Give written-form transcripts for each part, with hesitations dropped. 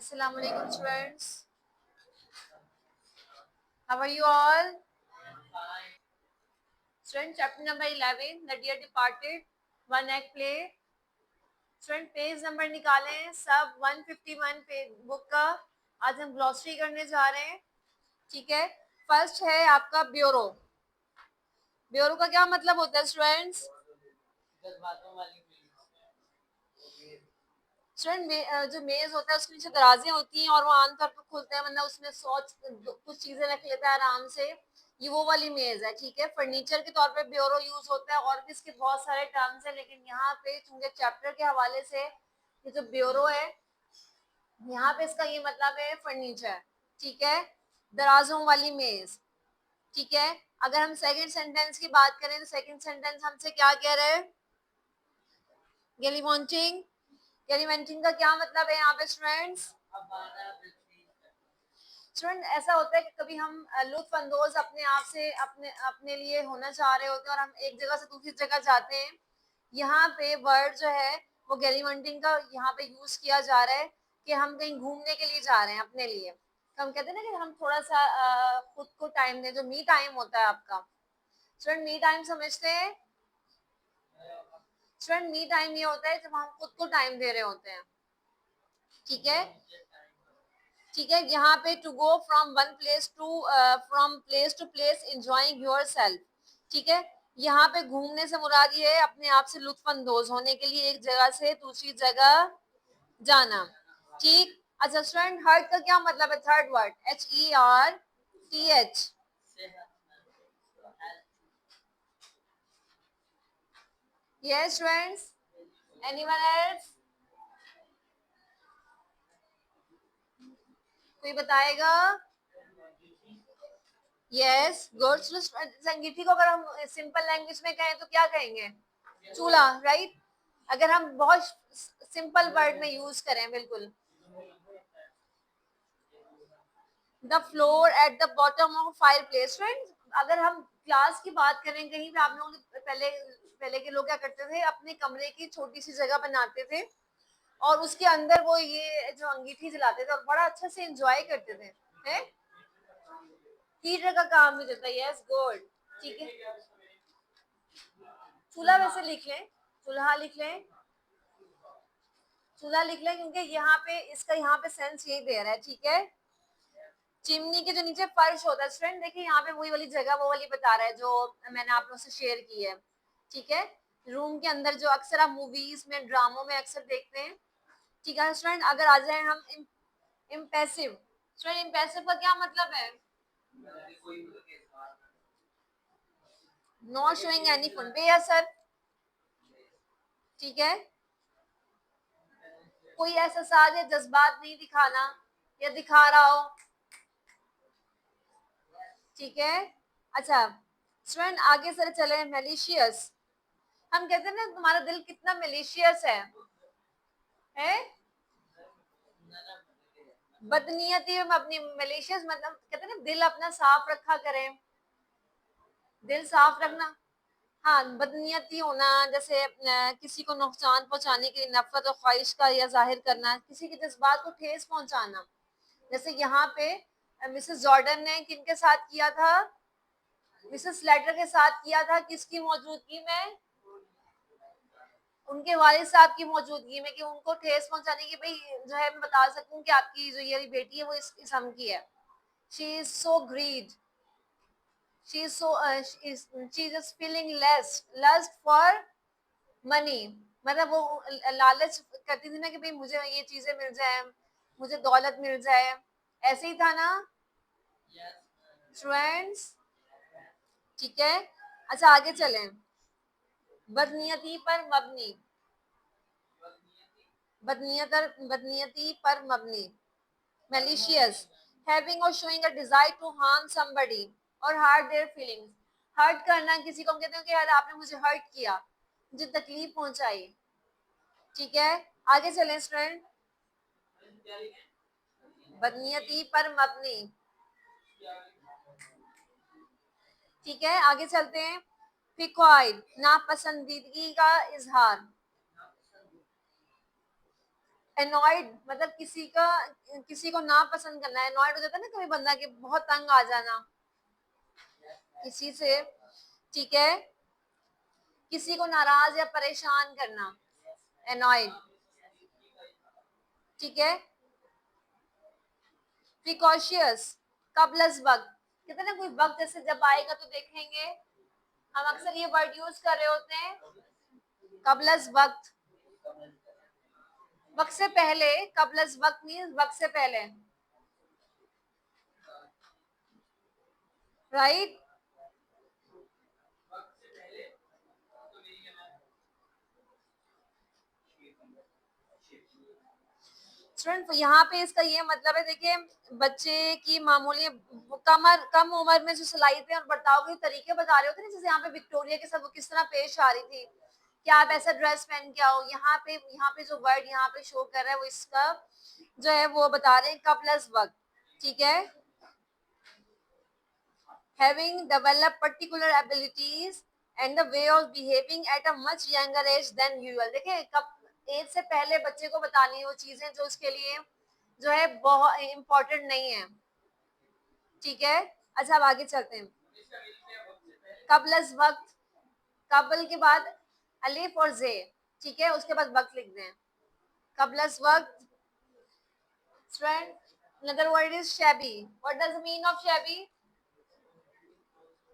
Assalamu alaikum students. How are you all? Student chapter number 11 The Deer Departed One Act Play. Student page number निकालें सब 151 page book का। आज हम glossary करने जा रहे हैं। ठीक है, फर्स्ट है आपका ब्यूरो। ब्यूरो का क्या मतलब होता है स्टूडेंट्स? स्टूडेंट जो मेज होता है उसके नीचे दराजें होती हैं और वो आमतौर पर खुलते हैं, मतलब उसमें कुछ चीजें रख लेता है आराम से। ये वो वाली मेज है। ठीक है, फर्नीचर के तौर पे ब्यूरो यूज होता है और भी इसके बहुत सारे टर्म्स हैं, लेकिन यहाँ पे चूंकि चैप्टर के हवाले से ये जो ब्यूरो है यहाँ पे इसका ये मतलब है फर्नीचर। ठीक है, दराजों वाली मेज। ठीक है, अगर हम सेकंड सेंटेंस की बात करें तो सेकंड सेंटेंस हमसे क्या कह रहे हैं? गैलीमॉन्टिंग। गैलीमॉन्टिंग का क्या मतलब है यहाँ पे स्टूडेंट्स? स्टूडेंट ऐसा होता है कि कभी हम लुत्फ अंदोज अपने आप से अपने अपने लिए होना चाह रहे होते हैं और हम एक जगह से दूसरी जगह जाते हैं। यहाँ पे वर्ड जो है वो गैलीमॉन्टिंग का यहाँ पे यूज किया जा रहा है कि हम कहीं घूमने के लिए जा रहे हैं अपने लिए। तो हम कहते हैं ना कि हम थोड़ा सा खुद को टाइम दें, जो मी टाइम होता है आपका। स्टूडेंट मी टाइम समझते हैं? स्टूडेंट मी टाइम ये होता है जब हम खुद को टाइम दे रहे होते हैं। ठीक है, ठीक है, यहाँ पे to go from one place to from place to place enjoying yourself. ठीक है, यहाँ पे घूमने से मुराद ये है अपने आप से लुत्फ अंदोज होने के लिए एक जगह से दूसरी जगह जाना। ठीक, अच्छा स्टूडेंट हर्ट का क्या मतलब है? Third word HERTH। Yes students, anyone else? कोई बताएगा? Yes good. संगीति को अगर हम सिंपल लैंग्वेज में कहें तो क्या कहेंगे? चूल्हा, राइट। अगर हम बहुत सिंपल वर्ड में यूज करें, बिल्कुल। The floor at the bottom of fire place. Friends अगर हम क्लास की बात करें, कहीं पे आप लोग पहले पहले के लोग क्या करते थे, अपने कमरे की छोटी सी जगह बनाते थे और उसके अंदर वो ये जो अंगीठी जलाते थे और बड़ा अच्छा से एंजॉय करते थे। हैं, हीटर का काम भी देता है। Yes good. ठीक है, चूल्हा वैसे लिख लें, चूल्हा लिख लें, चूल्हा लिख लें, क्योंकि यहाँ पे इसका यहाँ पे सेंस यही दे रहा है। ठीक है, चिमनी के जो नीचे फर्श होता है स्टूडेंट, देखिए यहाँ पे वही वाली जगह वो वाली बता रहा है जो मैंने आप लोगों से शेयर की है। ठीक है, रूम के अंदर जो अक्सर आप मूवीज में ड्रामों में अक्सर देखते हैं। ठीक है स्टूडेंट, अगर आ जाए हम इम्पैसिव। स्टूडेंट इम्पैसिव का क्या मतलब है? नॉट शोइंग एनी फन, बेअसर। ठीक है, कोई एहसास या जज्बात नहीं दिखाना या दिखा रहा हो। ठीक है, अच्छा स्टूडेंट आगे सर चले। मेलिशियस, हम कहते हैं ना तुम्हारा दिल कितना मेलिशियस है? बदनीयती में अपनी मेलिशियस मतलब कहते हैं ना दिल अपना साफ रखा करें, दिल साफ रखना। हाँ, बदनीयती होना जैसे किसी को नुकसान पहुंचाने के लिए नफरत और ख्वाहिश का या जाहिर करना, किसी के जज्बात को ठेस पहुंचाना। जैसे यहाँ पे मिसेस जॉर्डन ने किनके साथ किया था? मिसेस लेटर के साथ किया था। किसकी मौजूदगी में? उनके वालिद साहब की मौजूदगी में, कि उनको ठेस पहुंचाने की, भाई जो है मैं बता सकूं कि आपकी जो ये बेटी है वो इस किस्म की है। She is so greed, she is so she is feeling lust for money. मतलब वो लालच करती थी ना कि भाई मुझे ये चीजें मिल जाए, मुझे दौलत मिल जाए। ऐसे ही था ना स्टूडेंट्स? ठीक है, अच्छा आगे चलें। बदनीयती पर मबनी, बदनीयती पर मबनी। malicious, having or showing a desire to harm somebody or hurt their feelings। Hurt करना, किसी को हम कहते हैं कि यार आपने मुझे हर्ट किया, मुझे तकलीफ पहुंचाई। ठीक है, आगे चलें स्टूडेंट। बदनीयती पर मबनी। ठीक है, आगे चलते हैं। फिकॉइड, नापसंदीदगी का इजहार। एनॉयड मतलब किसी को ना पसंद करना, एनॉयड हो जाता है ना कभी बंदा के बहुत तंग आ जाना किसी से, ठीक है, किसी को नाराज या परेशान करना, एनॉयड, ठीक है। प्रिकॉशियस, कबलस वक्त, कहते हैं ना कोई वक्त जैसे जब आएगा तो देखेंगे, हम अक्सर ये वर्ड यूज कर रहे होते हैं, कबलस वक्त, वक्त से पहले, कबलस वक्त मीन्स वक्त से पहले, राइट। स्टूडेंट यहाँ पे इसका ये मतलब है, देखिए बच्चे की मामूली कम उम्र में जो सलाहियतें और बर्ताव के तरीके बता रहे होते हैं, जैसे यहाँ पे विक्टोरिया के साथ वो किस तरह पेश आ रही थी कि आप ऐसा ड्रेस पहन के आओ, यहाँ पे जो वर्ड यहाँ पे शो कर रहा है वो इसका जो है वो बता रहे हैं कपलस वक्त, ठीक है। having developed particular abilities and the way of behaving at a much younger age than usual, देखिए कब एज से पहले बच्चे को बतानी है वो चीजें जो उसके लिए जो है बहुत इम्पोर्टेंट नहीं है, ठीक है। अच्छा अब आगे चलते हैं, कबलस वक्त, कबल के बाद अलिफ और जे, ठीक है, उसके बाद वक्त लिख दें, कबलस वक्त। Student another word is shabby, what does the mean of shabby?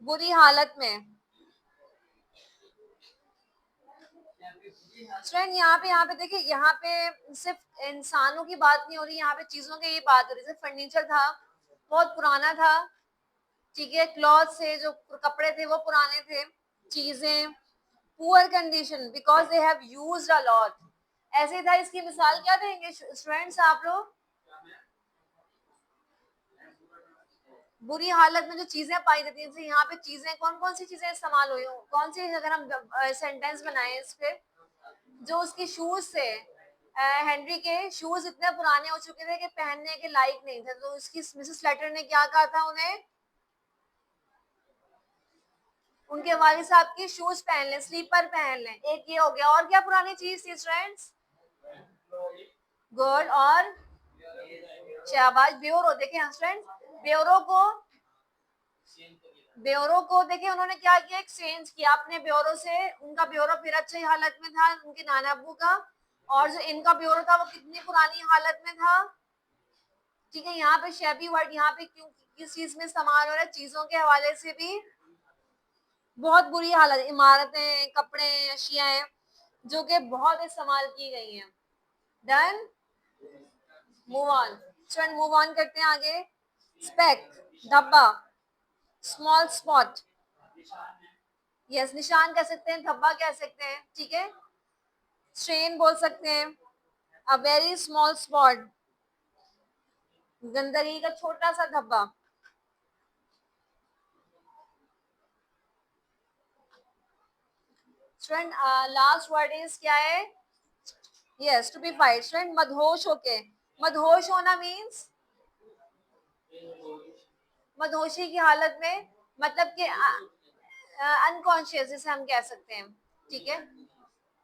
बुरी हालत में। स्टूडेंट यहाँ पे देखिए, यहाँ पे सिर्फ इंसानों की बात नहीं हो रही, यहाँ पे चीजों की ये बात हो रही है। जैसे फर्नीचर था बहुत पुराना था, ठीक है, क्लॉथ से जो कपड़े थे वो पुराने थे, चीजें poor condition because they have used a lot, ऐसे था। इसकी मिसाल क्या देंगे स्टूडेंट्स आप लोग? बुरी हालत में जो चीजें पाई जाती हैं, यहाँ पे चीजें कौन कौन सी चीजें इस्तेमाल हुई, कौन सी, अगर हम सेंटेंस बनाए इस पे, जो उसके शूज थे, हेनरी के शूज इतने पुराने हो चुके थे कि पहनने के लायक नहीं थे, तो उसकी मिसेस लेटर ने क्या कहा था उन्हें, उनके वालिद साहब की शूज पहन लें, स्लीपर पहन लें, एक ये हो गया। और क्या पुरानी चीज थी स्टूडेंट्स? गुड, और शाबाश, ब्यूरो। देखिए स्टूडेंट्स, ब्यूरो को देखिए उन्होंने क्या किया, एक्सचेंज किया अपने ब्यूरो से, उनका ब्यूरो फिर अच्छी हालत में था उनके नाना अब्बू का, और जो इनका ब्यूरो था वो कितनी पुरानी हालत में था, ठीक है। यहाँ पे शैबी वर्ड यहाँ पे क्यों किस चीज में इस्तेमाल हो रहा है? चीजों के हवाले से भी बहुत बुरी हालत, इमारतें, कपड़े, अशियाएं जो कि बहुत इस्तेमाल की गई हैं। Done, move on student, move on करते हैं आगे। स्पेक, धब्बा, स्मॉल स्पॉट, यस निशान कह सकते हैं, धब्बा कह सकते हैं, ठीक है। स्ट्रेन बोल सकते हैं, अ वेरी स्मॉल स्पॉट, गंदगी का छोटा सा धब्बा। स्टूडेंट लास्ट वर्ड इज क्या है? Yes, to be fight. Student मदहोश होके, मदहोश होना मीन्स मदहोशी की हालत में, मतलब कि अनकॉन्शियस जिसे हम कह सकते हैं, ठीक है।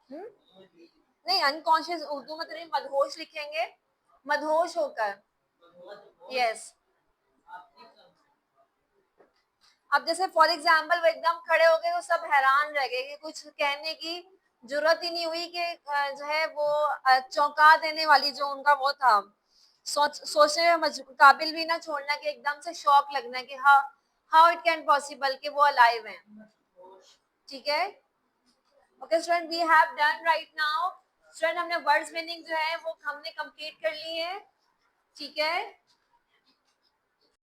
नहीं, अनकॉन्शियस उर्दू में तो नहीं, मदहोश लिखेंगे, मदहोश होकर, यस। अब जैसे फॉर एग्जाम्पल वो एकदम खड़े हो गए, वो सब हैरान रह गए कि कुछ कहने की जरूरत ही नहीं हुई कि जो है वो चौंका देने वाली जो उनका वो था, सोचने में काबिल भी ना छोड़ना कि एकदम से शॉक लगना कि हाउ इट कैन पॉसिबल कि वो अलाइव हैं, ठीक है। Okay student, we have done right now. Student हमने वर्ड्स मीनिंग जो है वो हमने कंप्लीट कर ली है, ठीक है।